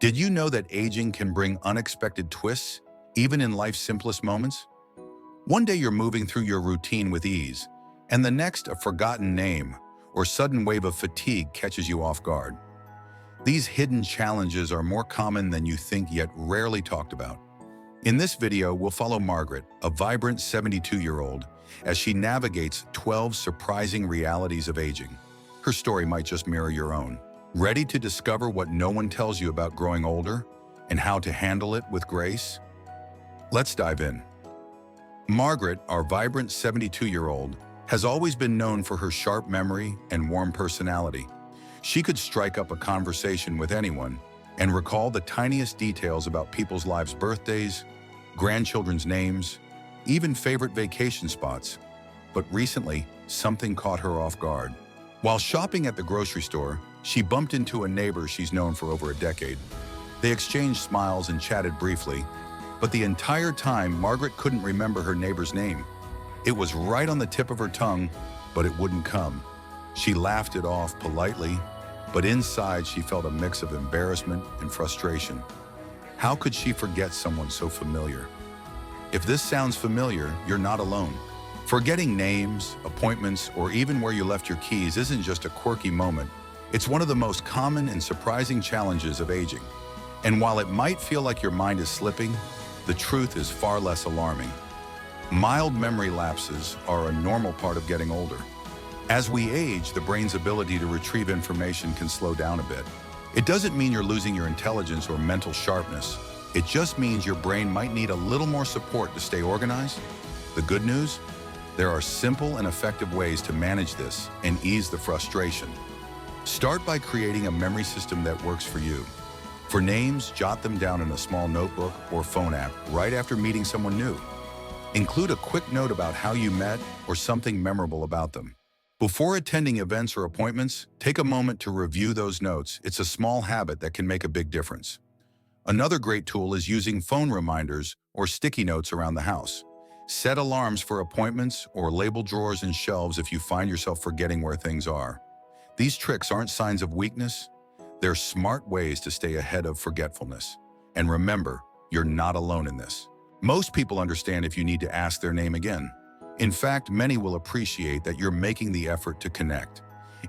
Did you know that aging can bring unexpected twists, even in life's simplest moments? One day you're moving through your routine with ease, and the next a forgotten name or sudden wave of fatigue catches you off guard. These hidden challenges are more common than you think yet rarely talked about. In this video, we'll follow Margaret, a vibrant 72-year-old, as she navigates 12 surprising realities of aging. Her story might just mirror your own. Ready to discover what no one tells you about growing older and how to handle it with grace? Let's dive in. Margaret, our vibrant 72-year-old, has always been known for her sharp memory and warm personality. She could strike up a conversation with anyone and recall the tiniest details about people's lives' birthdays, grandchildren's names, even favorite vacation spots. But recently, something caught her off guard. While shopping at the grocery store, she bumped into a neighbor she's known for over a decade. They exchanged smiles and chatted briefly, but the entire time, Margaret couldn't remember her neighbor's name. It was right on the tip of her tongue, but it wouldn't come. She laughed it off politely, but inside she felt a mix of embarrassment and frustration. How could she forget someone so familiar? If this sounds familiar, you're not alone. Forgetting names, appointments, or even where you left your keys isn't just a quirky moment. It's one of the most common and surprising challenges of aging. And while it might feel like your mind is slipping, the truth is far less alarming. Mild memory lapses are a normal part of getting older. As we age, the brain's ability to retrieve information can slow down a bit. It doesn't mean you're losing your intelligence or mental sharpness. It just means your brain might need a little more support to stay organized. The good news? There are simple and effective ways to manage this and ease the frustration. Start by creating a memory system that works for you. For names, jot them down in a small notebook or phone app right after meeting someone new. Include a quick note about how you met or something memorable about them. Before attending events or appointments, take a moment to review those notes. It's a small habit that can make a big difference. Another great tool is using phone reminders or sticky notes around the house. Set alarms for appointments or label drawers and shelves if you find yourself forgetting where things are. These tricks aren't signs of weakness. They're smart ways to stay ahead of forgetfulness. And remember, you're not alone in this. Most people understand if you need to ask their name again. In fact, many will appreciate that you're making the effort to connect.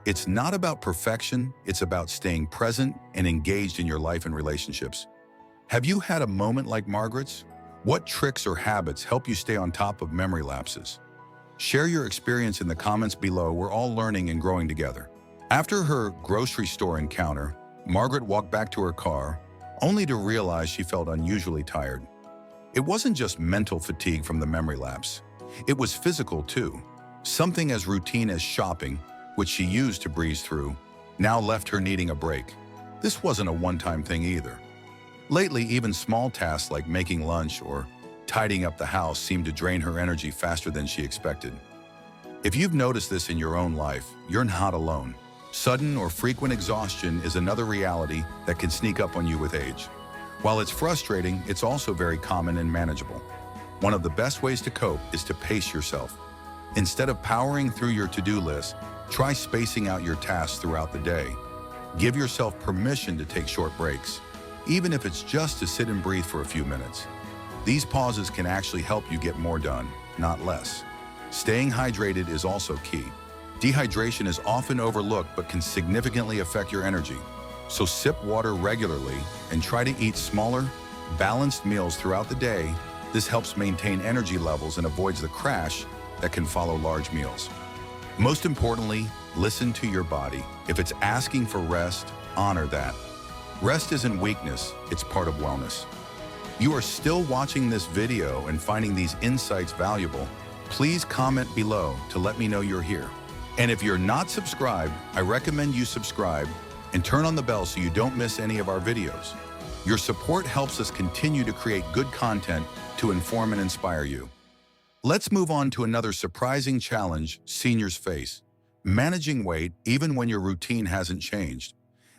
It's not about perfection, it's about staying present and engaged in your life and relationships. Have you had a moment like Margaret's? What tricks or habits help you stay on top of memory lapses? Share your experience in the comments below. We're all learning and growing together. After her grocery store encounter, Margaret walked back to her car, only to realize she felt unusually tired. It wasn't just mental fatigue from the memory lapse. It was physical too. Something as routine as shopping, which she used to breeze through, now left her needing a break. This wasn't a one-time thing either. Lately, even small tasks like making lunch or tidying up the house seemed to drain her energy faster than she expected. If you've noticed this in your own life, you're not alone. Sudden or frequent exhaustion is another reality that can sneak up on you with age. While it's frustrating, it's also very common and manageable. One of the best ways to cope is to pace yourself. Instead of powering through your to-do list, try spacing out your tasks throughout the day. Give yourself permission to take short breaks, even if it's just to sit and breathe for a few minutes. These pauses can actually help you get more done, not less. Staying hydrated is also key. Dehydration is often overlooked but can significantly affect your energy. So sip water regularly and try to eat smaller, balanced meals throughout the day. This helps maintain energy levels and avoids the crash that can follow large meals. Most importantly, listen to your body. If it's asking for rest, honor that. Rest isn't weakness, it's part of wellness. You are still watching this video and finding these insights valuable, please comment below to let me know you're here. And if you're not subscribed, I recommend you subscribe and turn on the bell so you don't miss any of our videos. Your support helps us continue to create good content to inform and inspire you. Let's move on to another surprising challenge seniors face: managing weight even when your routine hasn't changed.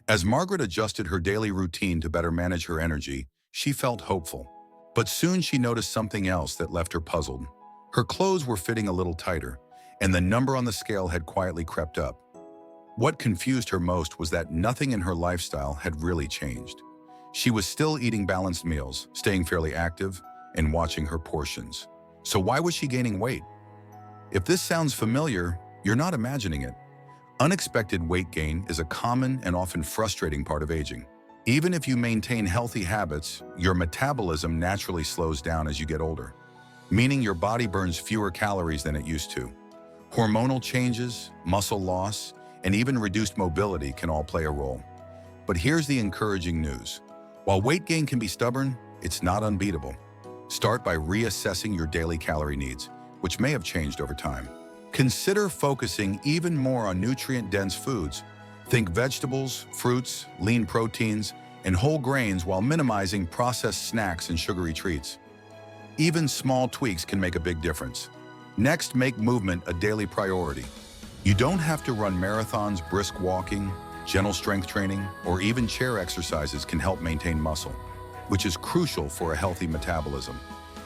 As Margaret adjusted her daily routine to better manage her energy, she felt hopeful. But soon she noticed something else that left her puzzled. Her clothes were fitting a little tighter, and the number on the scale had quietly crept up. What confused her most was that nothing in her lifestyle had really changed. She was still eating balanced meals, staying fairly active, and watching her portions. So why was she gaining weight? If this sounds familiar, you're not imagining it. Unexpected weight gain is a common and often frustrating part of aging. Even if you maintain healthy habits, your metabolism naturally slows down as you get older, meaning your body burns fewer calories than it used to. Hormonal changes, muscle loss, and even reduced mobility can all play a role. But here's the encouraging news. While weight gain can be stubborn, it's not unbeatable. Start by reassessing your daily calorie needs, which may have changed over time. Consider focusing even more on nutrient-dense foods. Think vegetables, fruits, lean proteins, and whole grains while minimizing processed snacks and sugary treats. Even small tweaks can make a big difference. Next, make movement a daily priority. You don't have to run marathons. Brisk walking, gentle strength training, or even chair exercises can help maintain muscle, which is crucial for a healthy metabolism.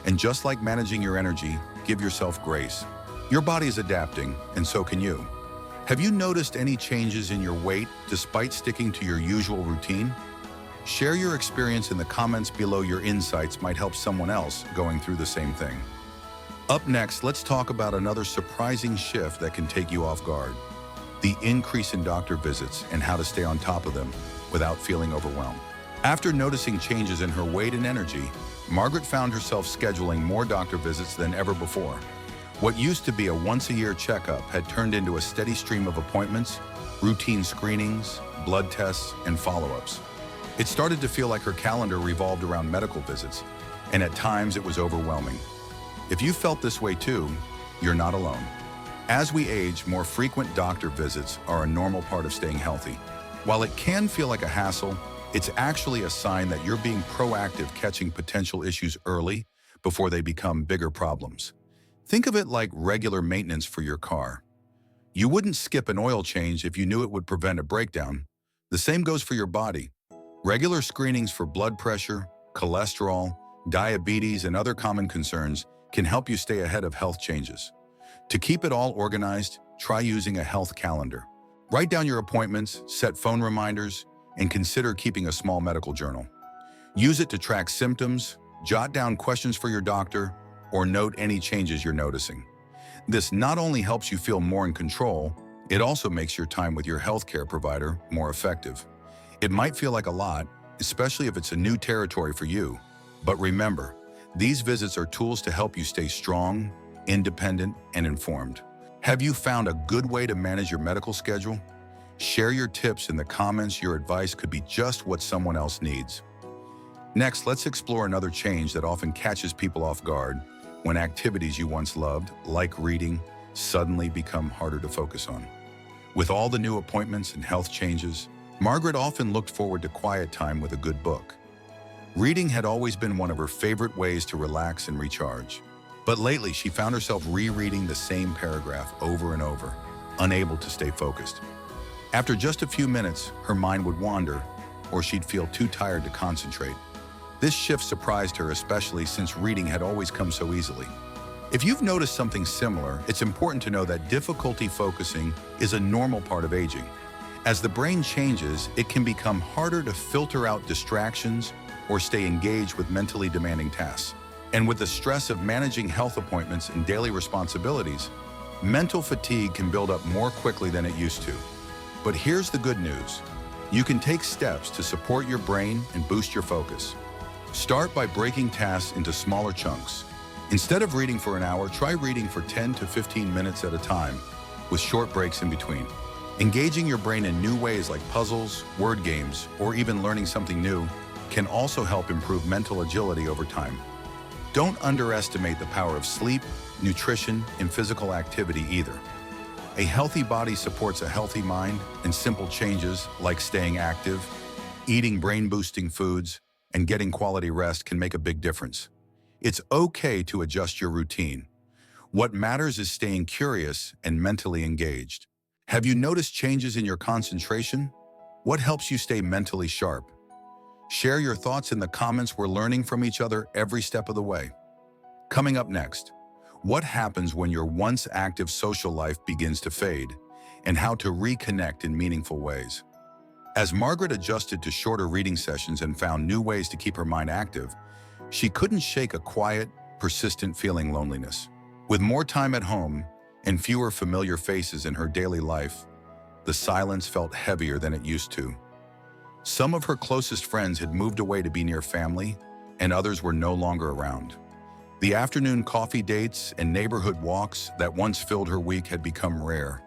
And just like managing your energy, give yourself grace. Your body is adapting, and so can you. Have you noticed any changes in your weight despite sticking to your usual routine? Share your experience in the comments below. Your insights might help someone else going through the same thing. Up next, let's talk about another surprising shift that can take you off guard: the increase in doctor visits and how to stay on top of them without feeling overwhelmed. After noticing changes in her weight and energy, Margaret found herself scheduling more doctor visits than ever before. What used to be a once-a-year checkup had turned into a steady stream of appointments, routine screenings, blood tests, and follow-ups. It started to feel like her calendar revolved around medical visits, and at times it was overwhelming. If you felt this way too, you're not alone. As we age, more frequent doctor visits are a normal part of staying healthy. While it can feel like a hassle, it's actually a sign that you're being proactive, catching potential issues early before they become bigger problems. Think of it like regular maintenance for your car. You wouldn't skip an oil change if you knew it would prevent a breakdown. The same goes for your body. Regular screenings for blood pressure, cholesterol, diabetes, and other common concerns can help you stay ahead of health changes. To keep it all organized, try using a health calendar. Write down your appointments, set phone reminders, and consider keeping a small medical journal. Use it to track symptoms, jot down questions for your doctor, or note any changes you're noticing. This not only helps you feel more in control, it also makes your time with your healthcare provider more effective. It might feel like a lot, especially if it's a new territory for you. But remember, these visits are tools to help you stay strong, independent, and informed. Have you found a good way to manage your medical schedule? Share your tips in the comments. Your advice could be just what someone else needs. Next, let's explore another change that often catches people off guard: when activities you once loved, like reading, suddenly become harder to focus on. With all the new appointments and health changes, Margaret often looked forward to quiet time with a good book. Reading had always been one of her favorite ways to relax and recharge. But lately, she found herself rereading the same paragraph over and over, unable to stay focused. After just a few minutes, her mind would wander, or she'd feel too tired to concentrate. This shift surprised her, especially since reading had always come so easily. If you've noticed something similar, it's important to know that difficulty focusing is a normal part of aging. As the brain changes, it can become harder to filter out distractions or stay engaged with mentally demanding tasks. And with the stress of managing health appointments and daily responsibilities, mental fatigue can build up more quickly than it used to. But here's the good news. You can take steps to support your brain and boost your focus. Start by breaking tasks into smaller chunks. Instead of reading for an hour, try reading for 10 to 15 minutes at a time, with short breaks in between. Engaging your brain in new ways like puzzles, word games, or even learning something new can also help improve mental agility over time. Don't underestimate the power of sleep, nutrition, and physical activity either. A healthy body supports a healthy mind, and simple changes like staying active, eating brain-boosting foods, and getting quality rest can make a big difference. It's okay to adjust your routine. What matters is staying curious and mentally engaged. Have you noticed changes in your concentration? What helps you stay mentally sharp? Share your thoughts in the comments. We're learning from each other every step of the way. Coming up next, what happens when your once active social life begins to fade, and how to reconnect in meaningful ways. As Margaret adjusted to shorter reading sessions and found new ways to keep her mind active, she couldn't shake a quiet, persistent feeling loneliness. With more time at home and fewer familiar faces in her daily life, the silence felt heavier than it used to. Some of her closest friends had moved away to be near family, and others were no longer around. The afternoon coffee dates and neighborhood walks that once filled her week had become rare.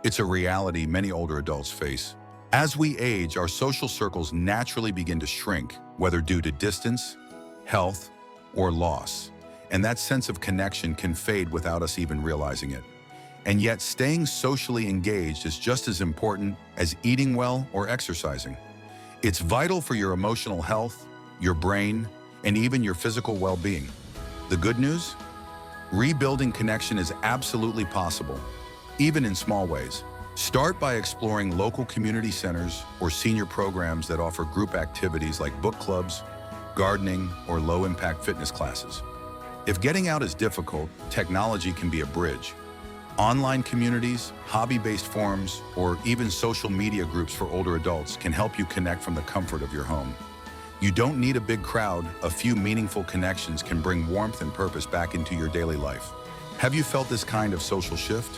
It's a reality many older adults face. As we age, our social circles naturally begin to shrink, whether due to distance, health, or loss. And that sense of connection can fade without us even realizing it. And yet, staying socially engaged is just as important as eating well or exercising. It's vital for your emotional health, your brain, and even your physical well-being. The good news? Rebuilding connection is absolutely possible, even in small ways. Start by exploring local community centers or senior programs that offer group activities like book clubs, gardening, or low-impact fitness classes. If getting out is difficult, technology can be a bridge. Online communities, hobby-based forums, or even social media groups for older adults can help you connect from the comfort of your home. You don't need a big crowd. A few meaningful connections can bring warmth and purpose back into your daily life. Have you felt this kind of social shift?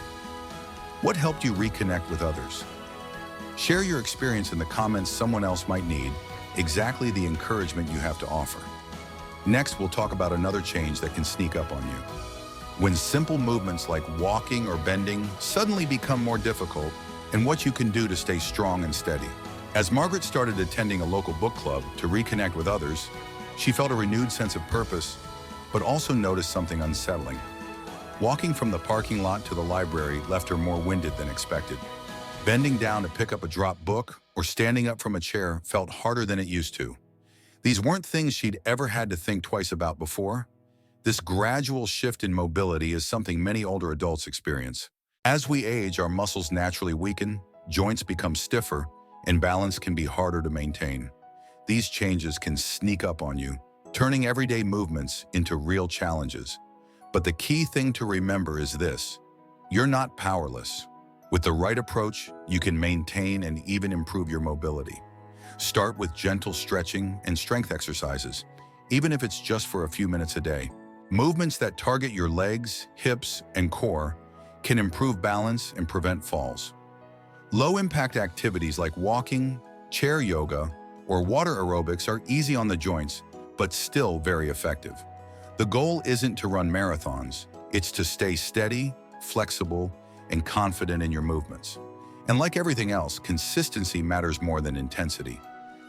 What helped you reconnect with others? Share your experience in the comments. Someone else might need exactly the encouragement you have to offer. Next, we'll talk about another change that can sneak up on you. When simple movements like walking or bending suddenly become more difficult, and what you can do to stay strong and steady. As Margaret started attending a local book club to reconnect with others, she felt a renewed sense of purpose, but also noticed something unsettling. Walking from the parking lot to the library left her more winded than expected. Bending down to pick up a dropped book or standing up from a chair felt harder than it used to. These weren't things she'd ever had to think twice about before. This gradual shift in mobility is something many older adults experience. As we age, our muscles naturally weaken, joints become stiffer, and balance can be harder to maintain. These changes can sneak up on you, turning everyday movements into real challenges. But the key thing to remember is this: you're not powerless. With the right approach, you can maintain and even improve your mobility. Start with gentle stretching and strength exercises, even if it's just for a few minutes a day. Movements that target your legs, hips, and core can improve balance and prevent falls. Low-impact activities like walking, chair yoga, or water aerobics are easy on the joints, but still very effective. The goal isn't to run marathons, it's to stay steady, flexible, and confident in your movements. And like everything else, consistency matters more than intensity.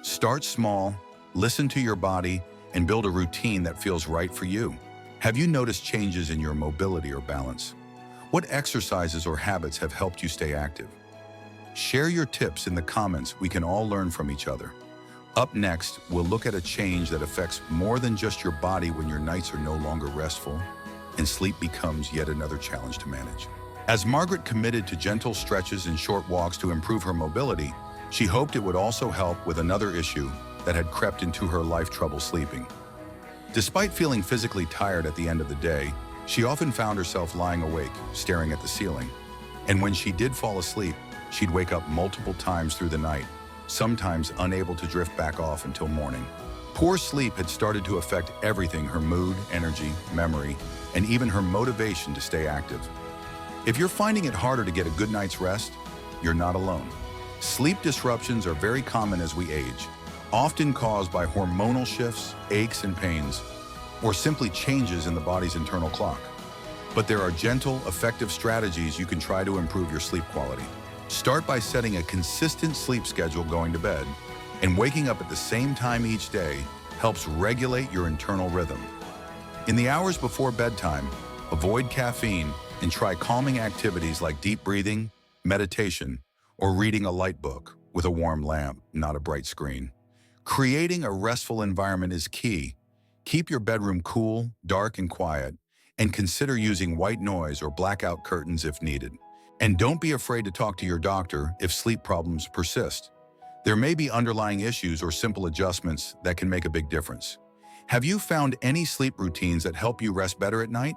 Start small, listen to your body, and build a routine that feels right for you. Have you noticed changes in your mobility or balance? What exercises or habits have helped you stay active? Share your tips in the comments. We can all learn from each other. Up next, we'll look at a change that affects more than just your body when your nights are no longer restful and sleep becomes yet another challenge to manage. As Margaret committed to gentle stretches and short walks to improve her mobility, she hoped it would also help with another issue that had crept into her life: trouble sleeping. Despite feeling physically tired at the end of the day, she often found herself lying awake, staring at the ceiling. And when she did fall asleep, she'd wake up multiple times through the night, sometimes unable to drift back off until morning. Poor sleep had started to affect everything: her mood, energy, memory, and even her motivation to stay active. If you're finding it harder to get a good night's rest, you're not alone. Sleep disruptions are very common as we age, often caused by hormonal shifts, aches and pains, or simply changes in the body's internal clock. But there are gentle, effective strategies you can try to improve your sleep quality. Start by setting a consistent sleep schedule. Going to bed and waking up at the same time each day helps regulate your internal rhythm. In the hours before bedtime, avoid caffeine and try calming activities like deep breathing, meditation, or reading a light book with a warm lamp, not a bright screen. Creating a restful environment is key. Keep your bedroom cool, dark, and quiet, and consider using white noise or blackout curtains if needed. And don't be afraid to talk to your doctor if sleep problems persist. There may be underlying issues or simple adjustments that can make a big difference. Have you found any sleep routines that help you rest better at night?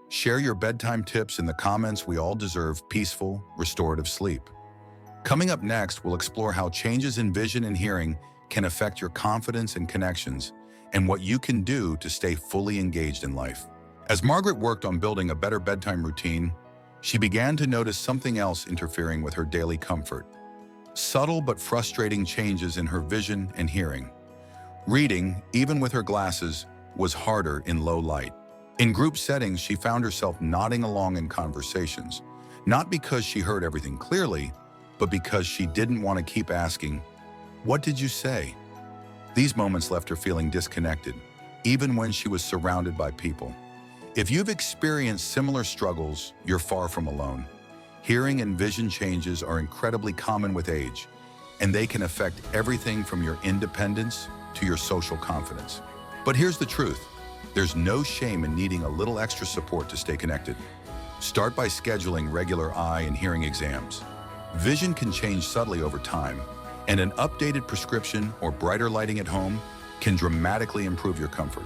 Share your bedtime tips in the comments. We all deserve peaceful, restorative sleep. Coming up next, we'll explore how changes in vision and hearing can affect your confidence and connections, and what you can do to stay fully engaged in life. As Margaret worked on building a better bedtime routine, she began to notice something else interfering with her daily comfort. Subtle but frustrating changes in her vision and hearing. Reading, even with her glasses, was harder in low light. In group settings, she found herself nodding along in conversations, not because she heard everything clearly, but because she didn't want to keep asking, "What did you say?" These moments left her feeling disconnected, even when she was surrounded by people. If you've experienced similar struggles, you're far from alone. Hearing and vision changes are incredibly common with age, and they can affect everything from your independence to your social confidence. But here's the truth. There's no shame in needing a little extra support to stay connected. Start by scheduling regular eye and hearing exams. Vision can change subtly over time, and an updated prescription or brighter lighting at home can dramatically improve your comfort.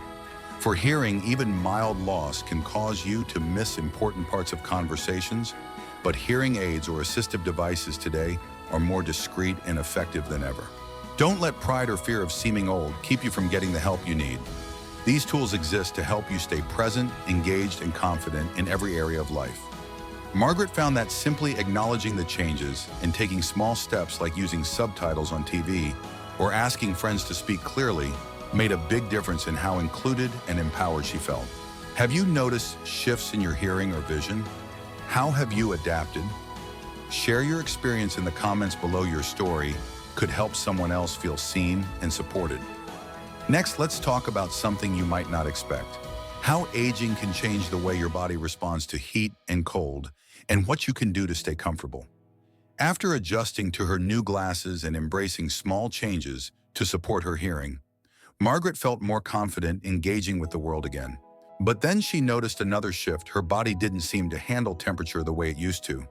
For hearing, even mild loss can cause you to miss important parts of conversations, but hearing aids or assistive devices today are more discreet and effective than ever. Don't let pride or fear of seeming old keep you from getting the help you need. These tools exist to help you stay present, engaged, and confident in every area of life. Margaret found that simply acknowledging the changes and taking small steps like using subtitles on TV or asking friends to speak clearly made a big difference in how included and empowered she felt. Have you noticed shifts in your hearing or vision? How have you adapted? Share your experience in the comments below. Your story could help someone else feel seen and supported. Next, let's talk about something you might not expect: how aging can change the way your body responds to heat and cold, and what you can do to stay comfortable. After adjusting to her new glasses and embracing small changes to support her hearing, Margaret felt more confident engaging with the world again. But then she noticed another shift. Her body didn't seem to handle temperature the way it used to.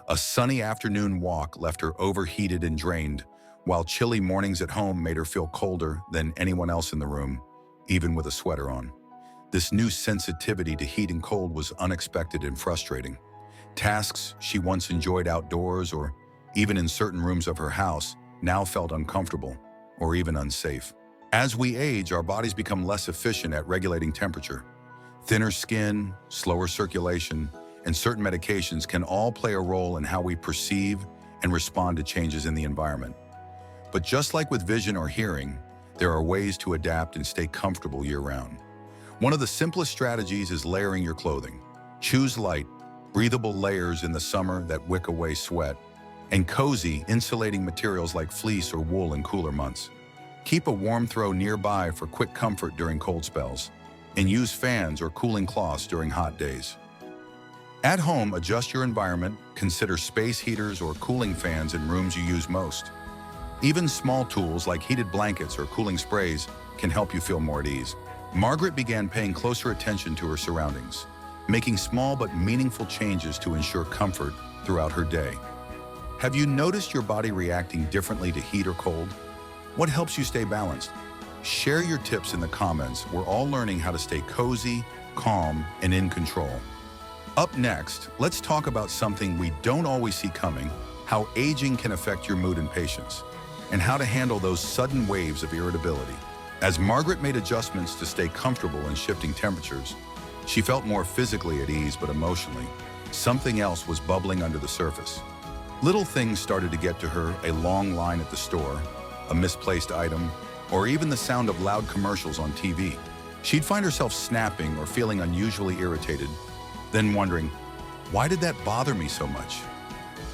A sunny afternoon walk left her overheated and drained, while chilly mornings at home made her feel colder than anyone else in the room, even with a sweater on. This new sensitivity to heat and cold was unexpected and frustrating. Tasks she once enjoyed outdoors or even in certain rooms of her house now felt uncomfortable or even unsafe. As we age, our bodies become less efficient at regulating temperature. Thinner skin, slower circulation, and certain medications can all play a role in how we perceive and respond to changes in the environment. But just like with vision or hearing, there are ways to adapt and stay comfortable year-round. One of the simplest strategies is layering your clothing. Choose light, breathable layers in the summer that wick away sweat, and cozy, insulating materials like fleece or wool in cooler months. Keep a warm throw nearby for quick comfort during cold spells, and use fans or cooling cloths during hot days. At home, adjust your environment. Consider space heaters or cooling fans in rooms you use most. Even small tools like heated blankets or cooling sprays can help you feel more at ease. Margaret began paying closer attention to her surroundings, making small but meaningful changes to ensure comfort throughout her day. Have you noticed your body reacting differently to heat or cold? What helps you stay balanced? Share your tips in the comments. We're all learning how to stay cozy, calm, and in control. Up next, let's talk about something we don't always see coming: how aging can affect your mood and patience, and how to handle those sudden waves of irritability. As Margaret made adjustments to stay comfortable in shifting temperatures, she felt more physically at ease, but emotionally, something else was bubbling under the surface. Little things started to get to her: a long line at the store, a misplaced item, or even the sound of loud commercials on TV. She'd find herself snapping or feeling unusually irritated, then wondering, why did that bother me so much?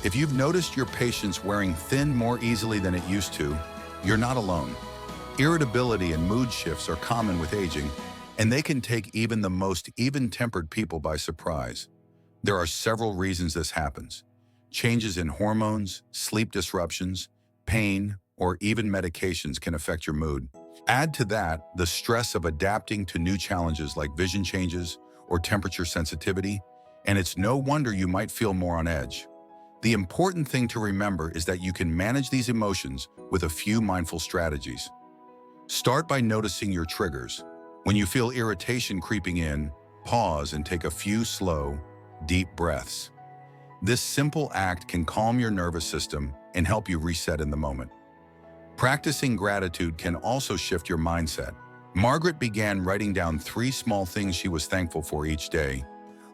If you've noticed your patience wearing thin more easily than it used to, you're not alone. Irritability and mood shifts are common with aging, and they can take even the most even-tempered people by surprise. There are several reasons this happens: changes in hormones, sleep disruptions, pain, or even medications can affect your mood. Add to that the stress of adapting to new challenges like vision changes or temperature sensitivity, and it's no wonder you might feel more on edge. The important thing to remember is that you can manage these emotions with a few mindful strategies. Start by noticing your triggers. When you feel irritation creeping in, pause and take a few slow, deep breaths. This simple act can calm your nervous system and help you reset in the moment. Practicing gratitude can also shift your mindset. Margaret began writing down 3 small things she was thankful for each day,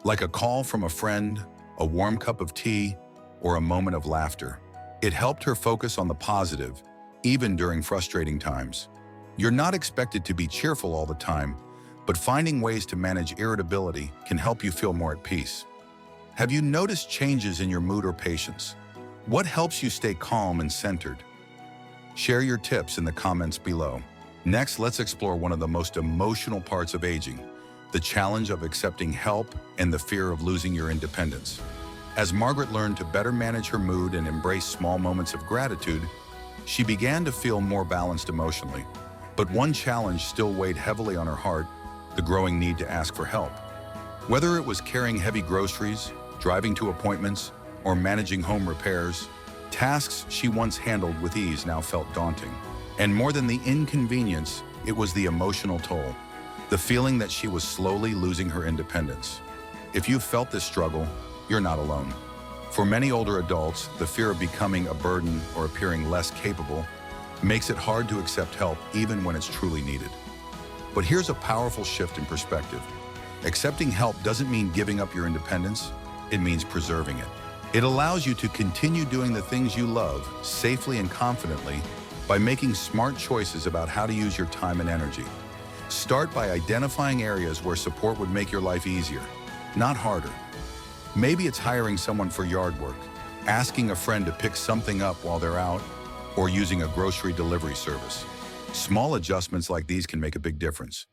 like a call from a friend, a warm cup of tea, or a moment of laughter. It helped her focus on the positive, even during frustrating times. You're not expected to be cheerful all the time, but finding ways to manage irritability can help you feel more at peace. Have you noticed changes in your mood or patience? What helps you stay calm and centered? Share your tips in the comments below. Next, let's explore one of the most emotional parts of aging, the challenge of accepting help and the fear of losing your independence. As Margaret learned to better manage her mood and embrace small moments of gratitude, she began to feel more balanced emotionally. But one challenge still weighed heavily on her heart: the growing need to ask for help. Whether it was carrying heavy groceries, driving to appointments, or managing home repairs, tasks she once handled with ease now felt daunting. And more than the inconvenience, it was the emotional toll, the feeling that she was slowly losing her independence. If you've felt this struggle, you're not alone. For many older adults, the fear of becoming a burden or appearing less capable makes it hard to accept help even when it's truly needed. But here's a powerful shift in perspective. Accepting help doesn't mean giving up your independence, it means preserving it. It allows you to continue doing the things you love safely and confidently by making smart choices about how to use your time and energy. Start by identifying areas where support would make your life easier, not harder. Maybe it's hiring someone for yard work, asking a friend to pick something up while they're out, or using a grocery delivery service. Small adjustments like these can make a big difference.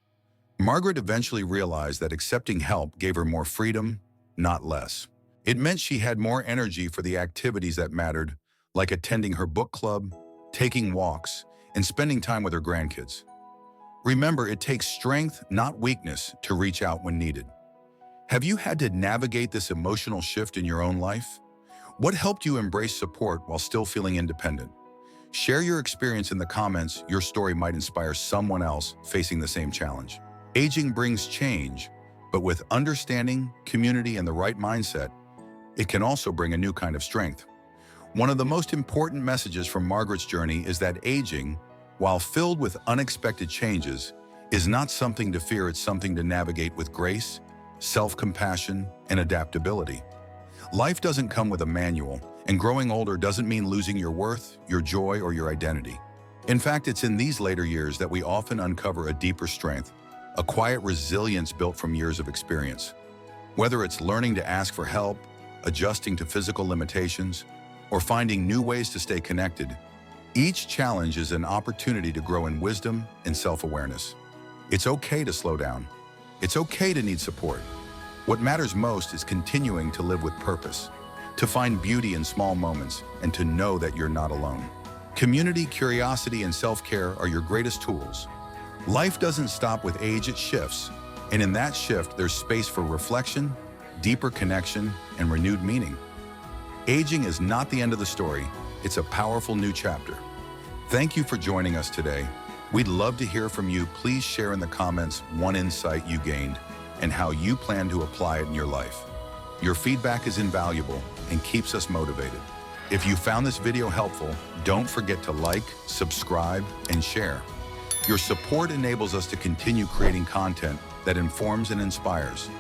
Margaret eventually realized that accepting help gave her more freedom, not less. It meant she had more energy for the activities that mattered, like attending her book club, taking walks, and spending time with her grandkids. Remember, it takes strength, not weakness, to reach out when needed. Have you had to navigate this emotional shift in your own life? What helped you embrace support while still feeling independent? Share your experience in the comments. Your story might inspire someone else facing the same challenge. Aging brings change, but with understanding, community, and the right mindset, it can also bring a new kind of strength. One of the most important messages from Margaret's journey is that aging, while filled with unexpected changes, is not something to fear. It's something to navigate with grace, self-compassion, and adaptability. Life doesn't come with a manual, and growing older doesn't mean losing your worth, your joy, or your identity. In fact, it's in these later years that we often uncover a deeper strength, a quiet resilience built from years of experience. Whether it's learning to ask for help, adjusting to physical limitations, or finding new ways to stay connected, each challenge is an opportunity to grow in wisdom and self-awareness. It's okay to slow down. It's okay to need support. What matters most is continuing to live with purpose, to find beauty in small moments, and to know that you're not alone. Community, curiosity, and self-care are your greatest tools. Life doesn't stop with age, it shifts. And in that shift, there's space for reflection, deeper connection, and renewed meaning. Aging is not the end of the story. It's a powerful new chapter. Thank you for joining us today. We'd love to hear from you. Please share in the comments one insight you gained and how you plan to apply it in your life. Your feedback is invaluable and keeps us motivated. If you found this video helpful, don't forget to like, subscribe, and share. Your support enables us to continue creating content that informs and inspires.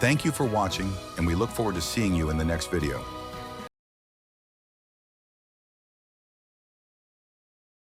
Thank you for watching, and we look forward to seeing you in the next video.